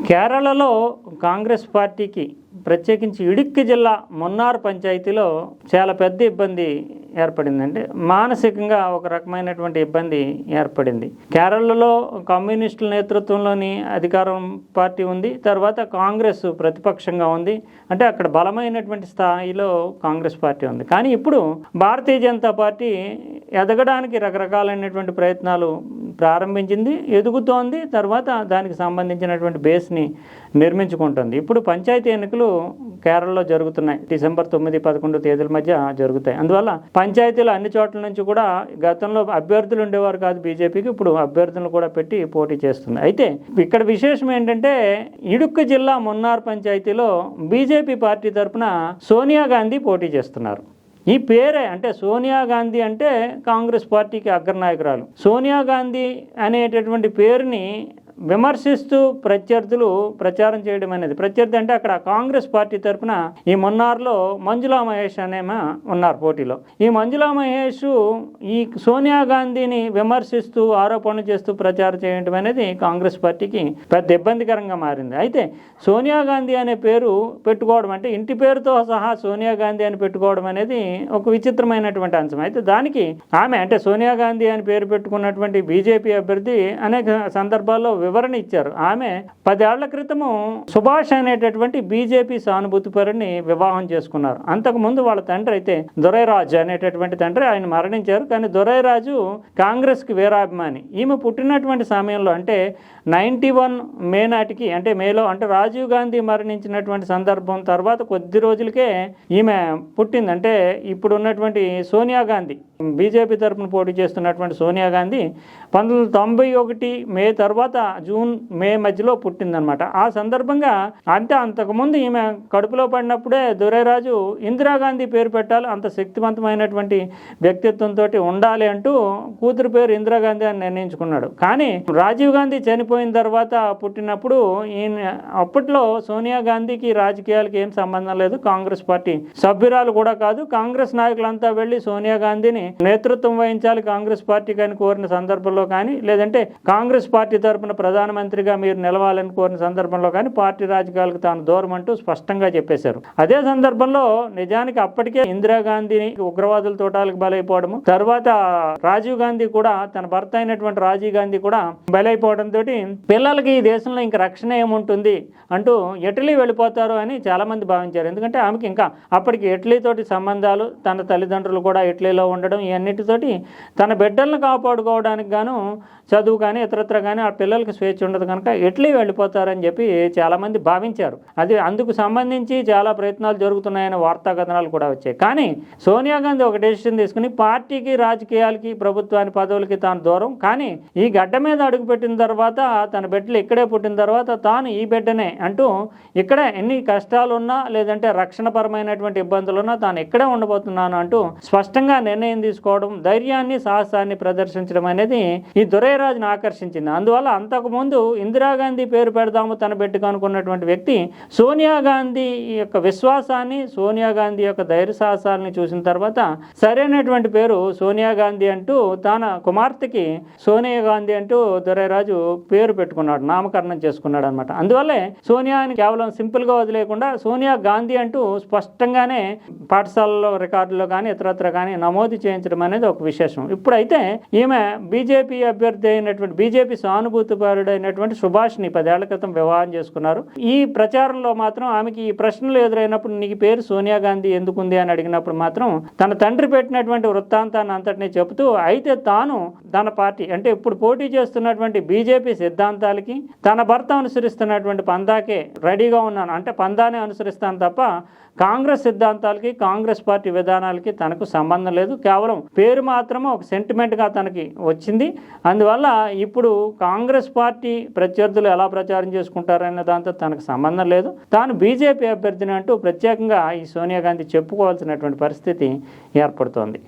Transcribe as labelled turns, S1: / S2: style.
S1: కేరళలో కాంగ్రెస్ పార్టీకి ప్రత్యేకించి ఇడుక్కి జిల్లా మున్నార్ పంచాయతీలో చాలా పెద్ద ఇబ్బంది ఏర్పడిందండి. మానసికంగా ఒక రకమైనటువంటి ఇబ్బంది ఏర్పడింది. కేరళలో కమ్యూనిస్టుల నేతృత్వంలోని అధికారం పార్టీ ఉంది, తర్వాత కాంగ్రెస్ ప్రతిపక్షంగా ఉంది. అంటే అక్కడ బలమైనటువంటి స్థాయిలో కాంగ్రెస్ పార్టీ ఉంది. కానీ ఇప్పుడు భారతీయ జనతా పార్టీ ఎదగడానికి రకరకాలైనటువంటి ప్రయత్నాలు ప్రారంభించింది, ఎదుగుతోంది. తర్వాత దానికి సంబంధించినటువంటి బేస్ని నిర్మించుకుంటుంది. ఇప్పుడు పంచాయతీ ఎన్నికలు కేరళలో జరుగుతున్నాయి. డిసెంబర్ 9, 11 తేదీల మధ్య జరుగుతాయి. అందువల్ల పంచాయతీలు అన్ని చోట్ల నుంచి కూడా గతంలో అభ్యర్థులు ఉండేవారు కాదు బీజేపీకి, ఇప్పుడు అభ్యర్థులను కూడా పెట్టి పోటీ చేస్తుంది. అయితే ఇక్కడ విశేషం ఏంటంటే ఇడుక్కి జిల్లా మున్నార్ పంచాయతీలో బీజేపీ పార్టీ తరఫున సోనియా గాంధీ పోటీ చేస్తున్నారు. ఈ పేరే అంటే సోనియా గాంధీ అంటే కాంగ్రెస్ పార్టీకి అగ్రనాయకురాలు. సోనియా గాంధీ అనేటటువంటి పేరుని విమర్శిస్తూ ప్రత్యర్థులు ప్రచారం చేయడం అనేది, ప్రత్యర్థి అంటే అక్కడ కాంగ్రెస్ పార్టీ తరఫున ఈ మున్నార్లో మంజులా మహేష్ అనేమా ఉన్నారు పోటీలో. ఈ మంజులా మహేష్ ఈ సోనియా గాంధీని విమర్శిస్తూ ఆరోపణలు చేస్తూ ప్రచారం చేయడం అనేది కాంగ్రెస్ పార్టీకి పెద్ద ఇబ్బందికరంగా మారింది. అయితే సోనియా గాంధీ అనే పేరు పెట్టుకోవడం అంటే ఇంటి పేరుతో సహా సోనియా గాంధీ అని పెట్టుకోవడం అనేది ఒక విచిత్రమైనటువంటి అంశం. అయితే దానికి ఆమె అంటే సోనియా గాంధీ అని పేరు పెట్టుకున్నటువంటి బీజేపీ అభ్యర్థి అనేక సందర్భాల్లో వివరణ ఇచ్చారు. ఆమె 10 ఏళ్ల క్రితము సుభాష్ అనేటటువంటి బీజేపీ సానుభూతిపరుని వివాహం చేసుకున్నారు. అంతకుముందు వాళ్ళ తండ్రి అయితే దొరైరాజు అనేటటువంటి తండ్రి, ఆయన మరణించారు. కానీ దొరైరాజు కాంగ్రెస్కి వీరాభిమాని. ఈమె పుట్టినటువంటి సమయంలో అంటే 91 మే నాటికి, అంటే మేలో, అంటే రాజీవ్ గాంధీ మరణించినటువంటి సందర్భం తర్వాత కొద్ది రోజులకే ఈమె పుట్టింది. అంటే ఇప్పుడు ఉన్నటువంటి సోనియా గాంధీ, బీజేపీ తరఫున పోటీ చేస్తున్నటువంటి సోనియా గాంధీ 1991 మే తర్వాత జూన్ మే మధ్యలో పుట్టిందనమాట. ఆ సందర్భంగా అంతకుముందు ఈమె కడుపులో పడినప్పుడే దొరైరాజు ఇందిరాగాంధీ పేరు పెట్టాలి, అంత శక్తివంతమైనటువంటి వ్యక్తిత్వంతో ఉండాలి అంటూ కూతురు పేరు ఇందిరాగాంధీ అని నిర్ణయించుకున్నాడు. కానీ రాజీవ్ గాంధీ చనిపోయిన తర్వాత పుట్టినప్పుడు ఈయన అప్పట్లో సోనియా గాంధీకి రాజకీయాలకి ఏం సంబంధం లేదు, కాంగ్రెస్ పార్టీ సభ్యురాలు కూడా కాదు. కాంగ్రెస్ నాయకులంతా వెళ్ళి సోనియా గాంధీని నేతృత్వం వహించాలి కాంగ్రెస్ పార్టీకి అని కోరిన సందర్భంలో కానీ, లేదంటే కాంగ్రెస్ పార్టీ తరఫున ప్రధానమంత్రిగా మీరు నిలవాలని కోరిన సందర్భంలో కానీ పార్టీ రాజకీయాలకు తాను దూరం అంటూ స్పష్టంగా చెప్పేశారు. అదే సందర్భంలో నిజానికి అప్పటికే ఇందిరాగాంధీని ఉగ్రవాదుల తోటాలకు బలైపోవడము, తర్వాత రాజీవ్ గాంధీ కూడా తన భర్త అయినటువంటి రాజీవ్ గాంధీ కూడా బలైపోవడంతో పిల్లలకి ఈ దేశంలో ఇంకా రక్షణ ఏముంటుంది అంటూ ఇటలీ వెళ్ళిపోతారు అని చాలా మంది భావించారు. ఎందుకంటే ఆమెకి ఇంకా అప్పటికి ఇటలీ తోటి సంబంధాలు, తన తల్లిదండ్రులు కూడా ఇటలీలో ఉండడం, ఇవన్నిటితోటి తన బిడ్డలను కాపాడుకోవడానికి గాను చదువు కానీ ఇతరత్ర కానీ ఆ పిల్లలకి స్వేచ్ఛ ఉండదు కనుక ఇటలీ వెళ్ళిపోతారని చెప్పి చాలామంది భావించారు. అది అందుకు సంబంధించి చాలా ప్రయత్నాలు జరుగుతున్నాయని వార్తా కథనాలు కూడా వచ్చాయి. కానీ సోనియా గాంధీ ఒక డెసిషన్ తీసుకుని పార్టీకి, రాజకీయాలకి, ప్రభుత్వానికి, పదవులకి తాను దూరం, కానీ ఈ గడ్డ మీద అడుగుపెట్టిన తర్వాత తన బిడ్డలు ఇక్కడే పుట్టిన తర్వాత తాను ఈ బిడ్డనే అంటూ ఇక్కడే ఎన్ని కష్టాలున్నా లేదంటే రక్షణపరమైనటువంటి ఇబ్బందులున్నా తాను ఇక్కడే ఉండబోతున్నాను అంటూ స్పష్టంగా నిర్ణయం తీసుకోవడం, ధైర్యాన్ని, సాహసాన్ని ప్రదర్శించడం అనేది ఈ దొరైరాజును ఆకర్షించింది. అందువల్ల అంతకుముందు ఇందిరాగాంధీ పేరు పెడదాము తన బిడ్డకు అనుకున్నటువంటి వ్యక్తి సోనియా గాంధీ యొక్క విశ్వాసాన్ని, సోనియా గాంధీ యొక్క ధైర్య సాహసాలని చూసిన తర్వాత సరైనటువంటి పేరు సోనియా గాంధీ అంటూ తన కుమార్తెకి సోనియా గాంధీ అంటూ దొరైరాజు పేరు పెట్టుకున్నాడు, నామకరణం చేసుకున్నాడు అనమాట. అందువల్లే సోనియాని కేవలం సింపుల్గా వదిలేకుండా సోనియా గాంధీ అంటూ స్పష్టంగానే పాఠశాలలో రికార్డులో కానీ ఇతరత్ర కానీ నమోదు చేయించడం అనేది ఒక విశేషం. ఇప్పుడైతే ఈమె బీజేపీ అభ్యర్థి అయినటువంటి, బీజేపీ సానుభూతిపరుడైనటువంటి సుభాష్ని 10 ఏళ్ల క్రితం వివాహం చేసుకున్నారు. ఈ ప్రచారంలో మాత్రం ఆమెకి ఈ ప్రశ్నలు ఎదురైనప్పుడు నీకు పేరు సోనియా గాంధీ ఎందుకుంది అని అడిగినప్పుడు మాత్రం తన తండ్రి పెట్టినటువంటి వృత్తాంతాన్ని అంతటినీ చెబుతూ, అయితే తాను తన పార్టీ అంటే ఇప్పుడు పోటీ చేస్తున్నటువంటి బీజేపీ సిద్ధాంతాలకి, తన భర్త అనుసరిస్తున్నటువంటి పందాకే రెడీగా ఉన్నాను, అంటే పందానే అనుసరిస్తాను తప్ప కాంగ్రెస్ సిద్ధాంతాలకి, కాంగ్రెస్ పార్టీ విధానాలకి తనకు సంబంధం లేదు, కేవలం పేరు మాత్రమే ఒక సెంటిమెంట్గా తనకి వచ్చింది. అందువల్ల ఇప్పుడు కాంగ్రెస్ పార్టీ ప్రత్యర్థులు ఎలా ప్రచారం చేసుకుంటారనే దాంతో తనకు సంబంధం లేదు, తాను బీజేపీ అభ్యర్థిని అంటూ ప్రత్యేకంగా ఈ సోనియా గాంధీ చెప్పుకోవాల్సినటువంటి పరిస్థితి ఏర్పడుతోంది.